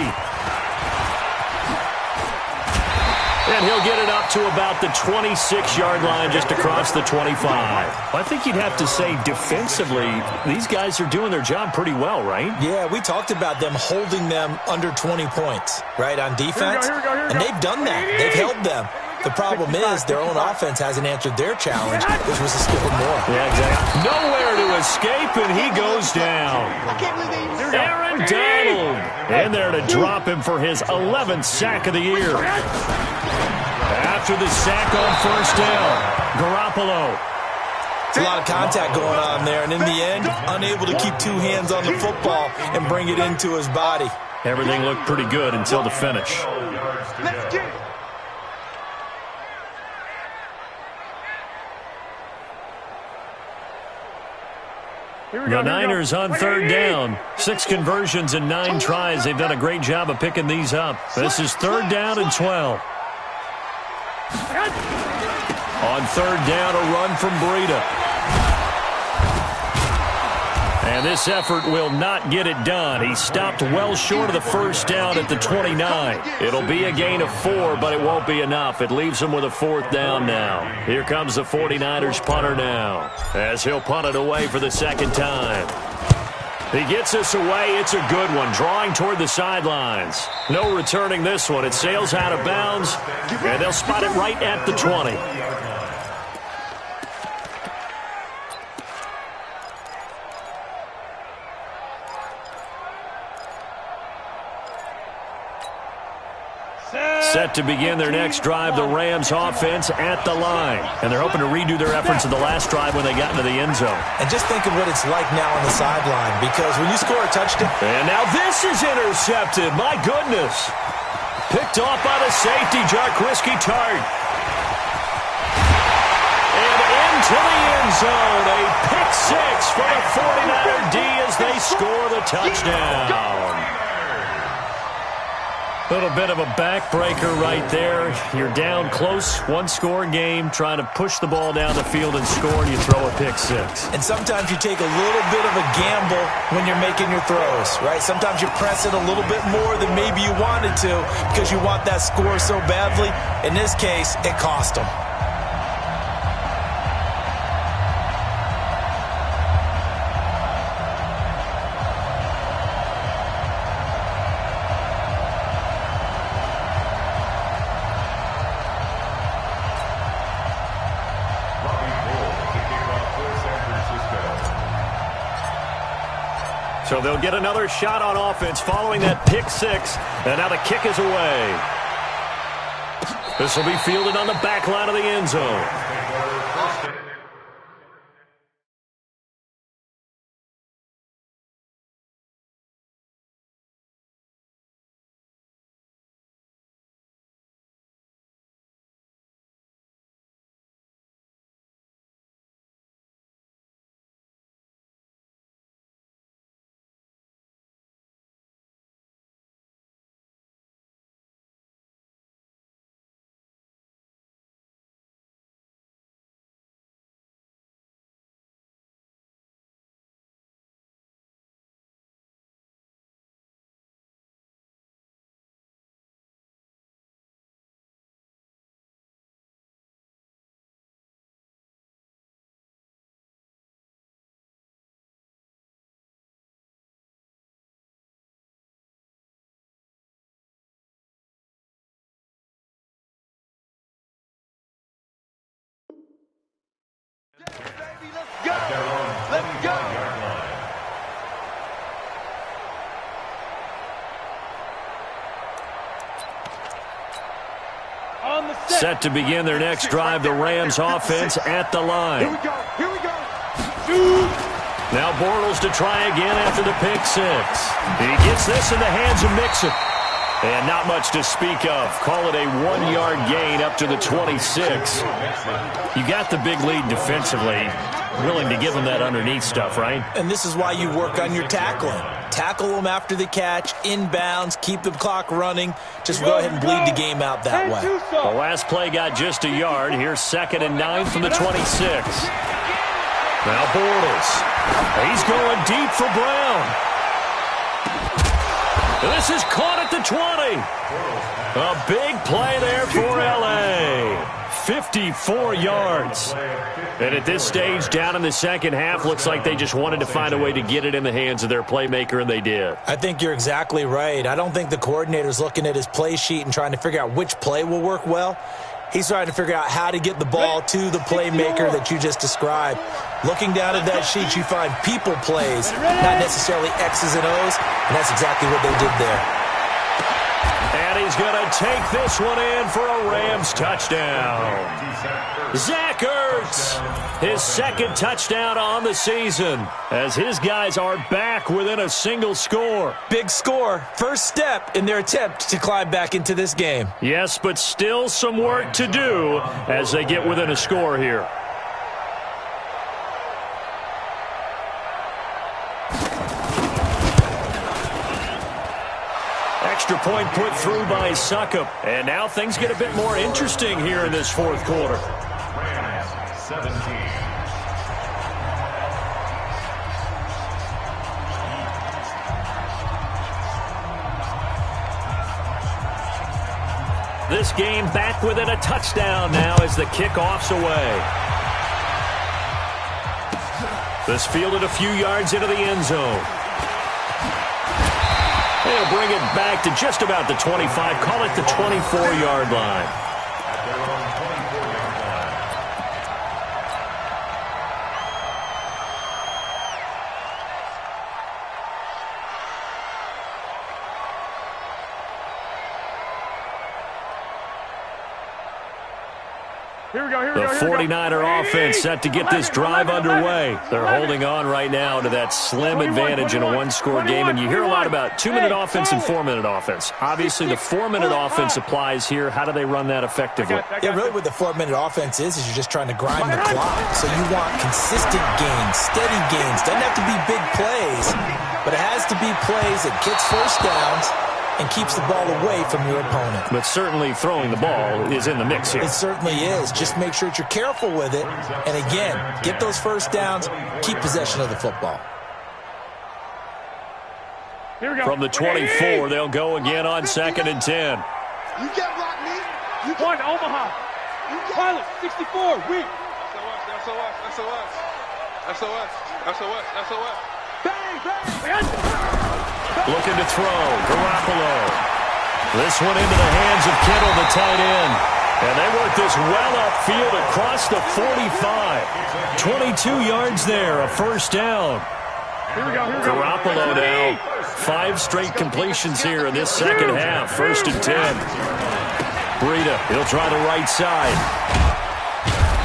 And he'll get it up to about the 26-yard line, just across the 25. I think you'd have to say defensively, these guys are doing their job pretty well, right? Yeah, we talked about them holding them under 20 points, right, on defense. Here we go. And they've done that. They've held them. The problem is their own offense hasn't answered their challenge, which was to score more. Yeah, exactly. Nowhere to escape, and he goes down. I can't believe they even Aaron Donald in there to drop him for his 11th sack of the year. After the sack on first down, Garoppolo. It's a lot of contact going on there, and in the end, unable to keep two hands on the football and bring it into his body. Everything looked pretty good until the finish. Let's get it. The Niners on third down. 6 conversions and 9 tries. They've done a great job of picking these up. This is third down and 12. On third down, a run from Breida. And this effort will not get it done. He stopped well short of the first down at the 29. It'll be a gain of 4, but it won't be enough. It leaves him with a fourth down now. Here comes the 49ers punter now, as he'll punt it away for the second time. He gets this away. It's a good one, drawing toward the sidelines. No returning this one. It sails out of bounds, and they'll spot it right at the 20. Set to begin their next drive, the Rams offense at the line. And they're hoping to redo their efforts of the last drive when they got into the end zone. And just think of what it's like now on the sideline, because when you score a touchdown... And now this is intercepted. My goodness. Picked off by the safety, Jaquiski Tartt. And into the end zone. A pick 6 for the 49er D as they score the touchdown. A little bit of a backbreaker right there. You're down close, one-score game, trying to push the ball down the field and score, and you throw a pick 6. And sometimes you take a little bit of a gamble when you're making your throws, right? Sometimes you press it a little bit more than maybe you wanted to because you want that score so badly. In this case, it cost them. So they'll get another shot on offense following that pick 6. And now the kick is away. This will be fielded on the back line of the end zone. Baby, let's go. Let's go. On the Set to begin their next drive, the Rams offense at the line. Here we go. Here we go. Now Bortles to try again after the pick 6. He gets this in the hands of Mixon. And not much to speak of. Call it a 1-yard gain up to the 26. You got the big lead defensively. Willing to give them that underneath stuff, right? And this is why you work on your tackling. Tackle them after the catch, inbounds, keep the clock running. Just go ahead and bleed the game out that way. The last play got just a yard. Here's 2nd and 9 from the 26. Now Bortles. He's going deep for Brown. This is caught at the 20. A big play there for L.A. 54 yards. And at this stage, down in the second half, looks like they just wanted to find a way to get it in the hands of their playmaker, and they did. I think you're exactly right. I don't think the coordinator's looking at his play sheet and trying to figure out which play will work well. He's trying to figure out how to get the ball to the playmaker that you just described. Looking down at that sheet, you find people plays, not necessarily X's and O's, and that's exactly what they did there. And he's going to take this one in for a Rams touchdown. Zach Ertz, his 2nd touchdown on the season, as his guys are back within a single score. Big score, first step in their attempt to climb back into this game. Yes, but still some work to do as they get within a score here. Extra point put through by Succop. And now things get a bit more interesting here in this 4th quarter. Rams 17. This game back within a touchdown now as the kickoff's away. This fielded a few yards into the end zone. They'll bring it back to just about the 25. Call it the 24-yard line. At their own 24-yard line. Here we go, The 49er offense set to get this drive underway. They're holding on right now to that slim advantage in a one-score game, and you hear a lot about 2-minute offense and 4-minute offense. Obviously, the 4-minute offense applies here. How do they run that effectively? Yeah, really what the 4-minute offense is you're just trying to grind the clock. So you want consistent gains, steady gains. Doesn't have to be big plays, but it has to be plays that gets first downs and keeps the ball away from your opponent. But certainly throwing the ball is in the mix here. It certainly is. Just make sure that you're careful with it. And again, get those first downs, keep possession of the football. Here we go. From the 24, they'll go again on 2nd and 10. You can't block me. You One, Omaha. Pilot, 64, weak. SOS. Bang. Looking to throw, Garoppolo. This one into the hands of Kittle, the tight end. And they work this well upfield across the 45. 22 yards there, a first down. Here we go. Garoppolo now, 5 straight completions here in this second half. 1st and 10. Breida, he'll try the right side.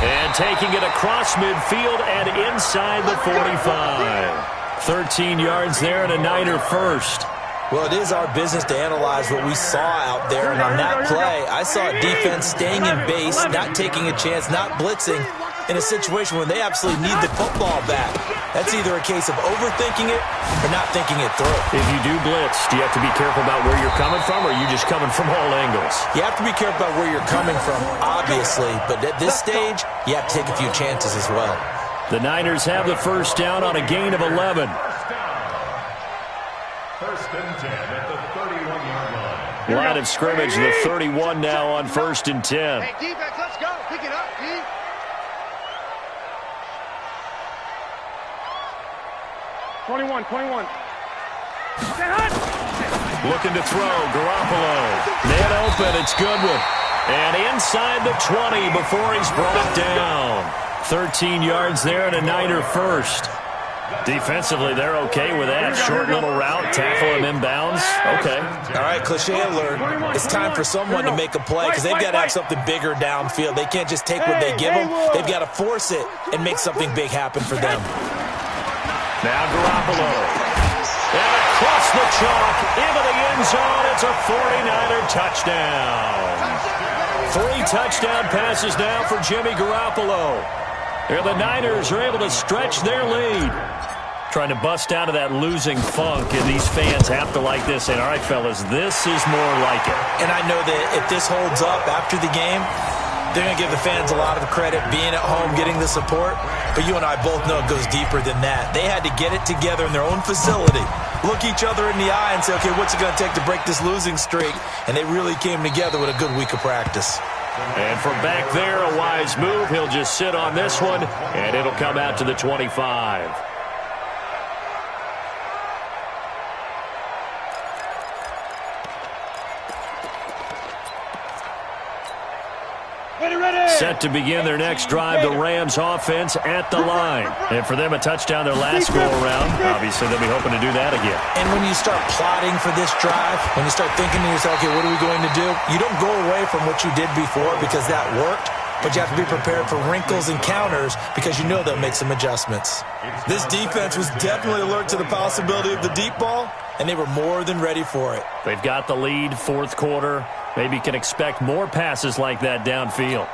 And taking it across midfield and inside the 45. 13 yards there and a Niner first. Well, it is our business to analyze what we saw out there. And on that play, I saw a defense staying in base, not taking a chance, not blitzing in a situation where they absolutely need the football back. That's either a case of overthinking it or not thinking it through. If you do blitz, do you have to be careful about where you're coming from, or are you just coming from all angles? You have to be careful about where you're coming from, obviously. But at this stage, you have to take a few chances as well. The Niners have the first down on a gain of 11. First and 10 at the 31-yard line. Line of scrimmage, the 31 now on 1st and 10. Hey, defense, let's go. Pick it up, D. 21. Looking to throw, Garoppolo. Man open, it's Goodwin. And inside the 20 before he's brought down. 13 yards there and a Niner first. Defensively, they're okay with that. Short little route, tackle him inbounds. Okay. All right, cliche alert. It's time for someone to make a play because they've got to have something bigger downfield. They can't just take what they give them. They've got to force it and make something big happen for them. Now Garoppolo. And across the chalk, into the end zone. It's a 49er touchdown. 3 touchdown passes now for Jimmy Garoppolo. And the Niners are able to stretch their lead. Trying to bust out of that losing funk, and these fans have to like this. And, all right, fellas, this is more like it. And I know that if this holds up after the game, they're going to give the fans a lot of credit being at home, getting the support. But you and I both know it goes deeper than that. They had to get it together in their own facility, look each other in the eye and say, okay, what's it going to take to break this losing streak? And they really came together with a good week of practice. And from back there, a wise move. He'll just sit on this one, and it'll come out to the 25. Set to begin their next drive, the Rams offense at the line. And for them, a touchdown their last go-around. Obviously, they'll be hoping to do that again. And when you start plotting for this drive, when you start thinking to yourself, okay, what are we going to do? You don't go away from what you did before because that worked, but you have to be prepared for wrinkles and counters because you know they'll make some adjustments. This defense was definitely alert to the possibility of the deep ball, and they were more than ready for it. They've got the lead, fourth quarter. Maybe can expect more passes like that downfield.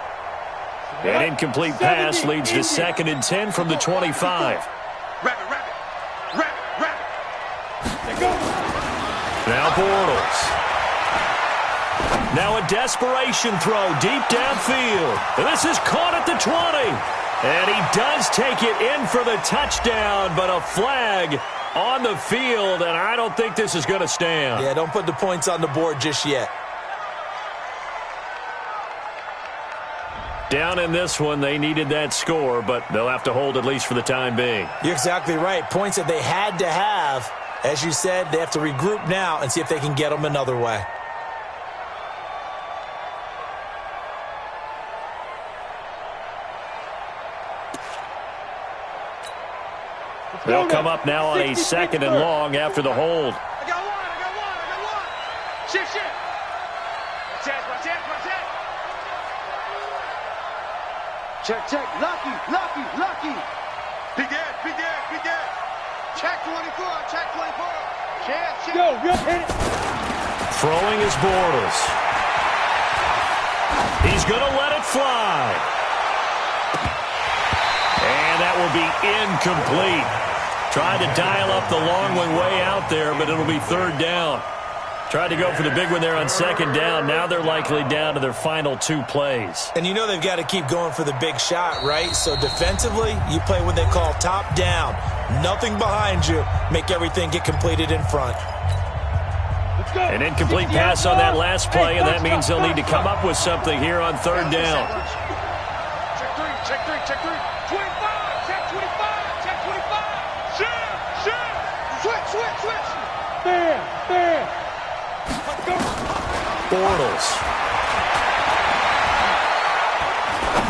An incomplete pass leads to 2nd and 10 from the 25. Now Bortles. Now a desperation throw deep downfield. And this is caught at the 20. And he does take it in for the touchdown, but a flag on the field, and I don't think this is going to stand. Yeah, don't put the points on the board just yet. Down in this one, they needed that score, but they'll have to hold at least for the time being. You're exactly right. Points that they had to have. As you said, they have to regroup now and see if they can get them another way. They'll come up now on a 2nd and long after the hold. I got one. Shit. Check. Lucky. Be dead. Check 24. Chance. Yo, hit it. Throwing is Bortles. He's going to let it fly. And that will be incomplete. Tried to dial up the long one way out there, but it'll be 3rd down. Tried to go for the big one there on 2nd down. Now they're likely down to their final 2 plays. And you know they've got to keep going for the big shot, right? So defensively, you play what they call top down. Nothing behind you. Make everything get completed in front. An incomplete pass on that last play, and that means they'll need to come up with something here on 3rd down. Check three. 25. Check 25. Shoot. Switch. There. Bortles.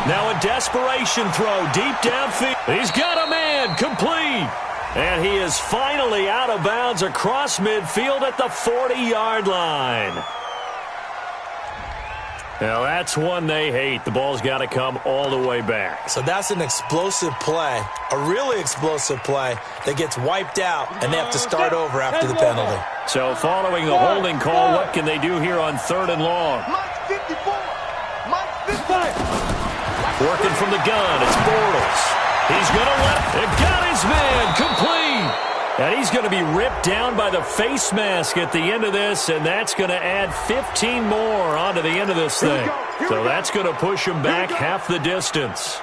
Now a desperation throw deep downfield. He's got a man, complete. And he is finally out of bounds across midfield at the 40-yard line. Now that's one they hate. The ball's got to come all the way back. So that's an explosive play, a really explosive play that gets wiped out, and they have to start over after the penalty. So following the holding call, what can they do here on 3rd and long? Mike's 54. Mike's 55. Working from the gun, it's Bortles. He's going to let it. Got his man, complete. And he's going to be ripped down by the face mask at the end of this, and that's going to add 15 more onto the end of this thing. So that's going to push him back half the distance.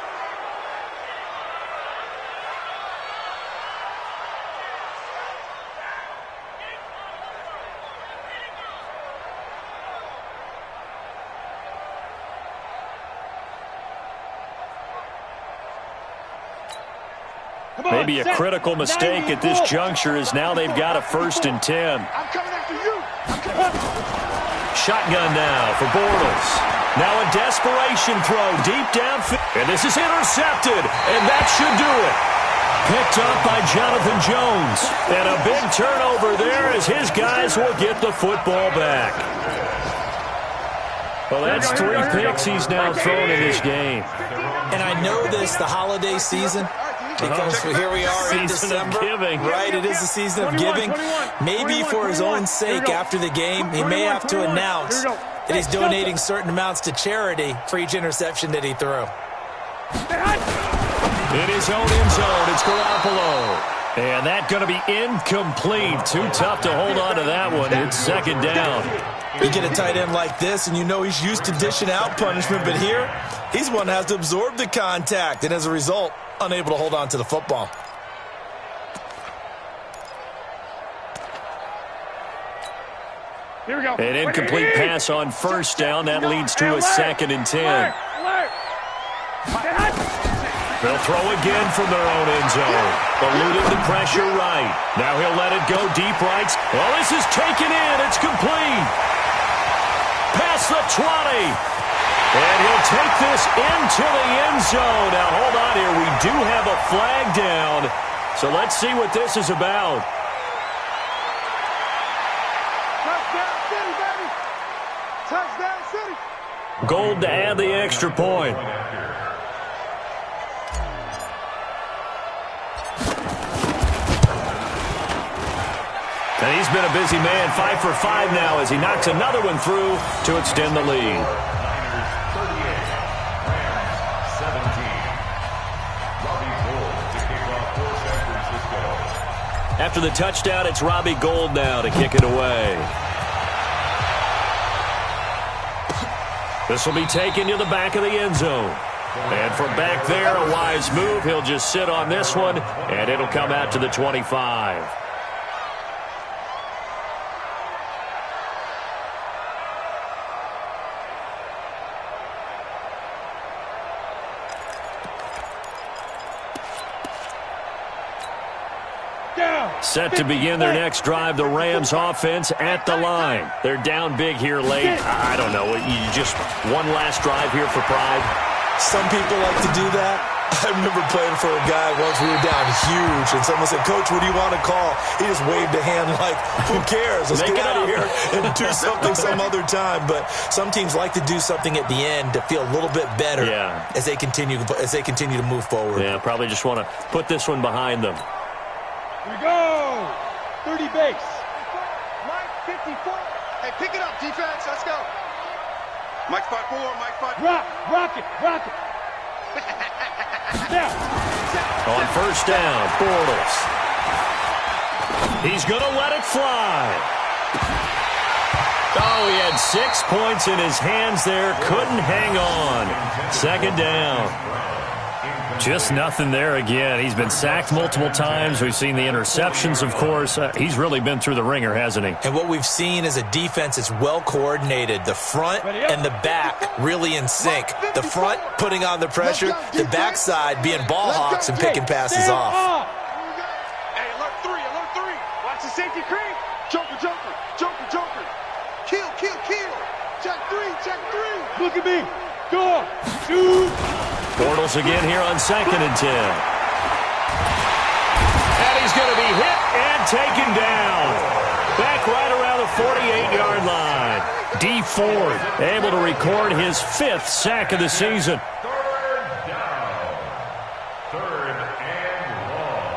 Maybe a critical mistake at this juncture is now they've got a 1st and 10. I'm coming after you. Shotgun now for Bortles. Now a desperation throw deep downfield. And this is intercepted, and that should do it. Picked up by Jonathan Jones. And a big turnover there as his guys will get the football back. Well, that's 3 picks he's now thrown in this game. And I know this, the holiday season, because here we are in December, right? It is the season of giving. Maybe for his own sake after the game, he may have to announce that he's donating certain amounts to charity for each interception that he threw. In his own end zone, it's Garoppolo. And that going to be incomplete. Too tough to hold on to that one. It's second down. You get a tight end like this, and you know he's used to dishing out punishment, but here, he's the one that has to absorb the contact, and as a result, unable to hold on to the football. Here we go. An incomplete pass on first down. That leads to a 2nd and 10. They'll throw again from their own end zone. Eluding the pressure right. Now he'll let it go deep right. Well, this is taken in. It's complete. Past the 20. And he'll take this into the end zone. Now, hold on here. We do have a flag down. So let's see what this is about. Touchdown City, baby. Touchdown City. Gold to add the extra point. And he's been a busy man, 5 for 5 now as he knocks another one through to extend the lead. Niners 38, Rams 17. Robbie Gould to kick off for San Francisco. After the touchdown, it's Robbie Gould now to kick it away. This will be taken to the back of the end zone. And from back there, a wise move. He'll just sit on this one, and it'll come out to the 25. Set to begin their next drive, the Rams offense at the line. They're down big here late. I don't know. You just one last drive here for pride. Some people like to do that. I remember playing for a guy once. We were down huge, and someone said, "Coach, what do you want to call?" He just waved a hand like, "Who cares? Let's get out of here and do something some other time." But some teams like to do something at the end to feel a little bit better as they continue to move forward. Yeah, probably just want to put this one behind them. Here we go. 30 base. Mike 54. Hey, pick it up, defense. Let's go. Mike 5-4. Mike 5-4. Rock it. Now. On first down, Bortles. He's going to let it fly. Oh, he had 6 points in his hands there. Couldn't hang on. Second down. Just nothing there again. He's been sacked multiple times. We've seen the interceptions, of course. He's really been through the ringer, hasn't he? And what we've seen is a defense that's well coordinated. The front and the back really in sync. The front putting on the pressure, the backside being ball hawks and picking passes off. Hey, alert 3. Watch the safety creep. Joker. Kill. Check 3. Look at me. Go. Shoot. Bortles again here on 2nd and 10. And he's going to be hit and taken down. Back right around the 48-yard line. Dee Ford able to record his 5th sack of the season. Third down. 3rd and long.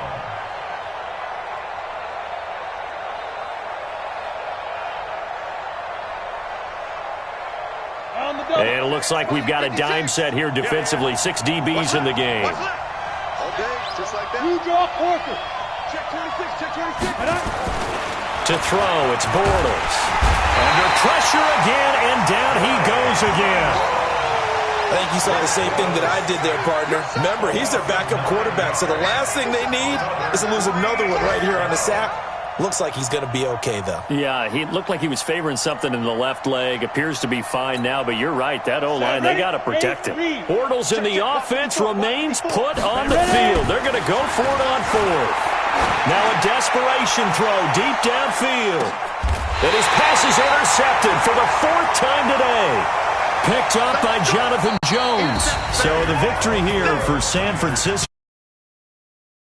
On the double. And it looks like we've got a dime set here defensively. 6 DBs in the game. All day, just like that. Blue draw, Parker. Check 26. To throw, it's Bortles. Under pressure again, and down he goes again. I think you saw the same thing that I did there, partner. Remember, he's their backup quarterback, so the last thing they need is to lose another one right here on the sack. Looks like he's going to be okay, though. Yeah, he looked like he was favoring something in the left leg. Appears to be fine now, but you're right. That O-line, they got to protect him. Bortles in the offense remains put on the field. They're going to go for it on 4th. Now a desperation throw deep downfield. And his pass is intercepted for the 4th time today. Picked up by Jonathan Jones. So the victory here for San Francisco.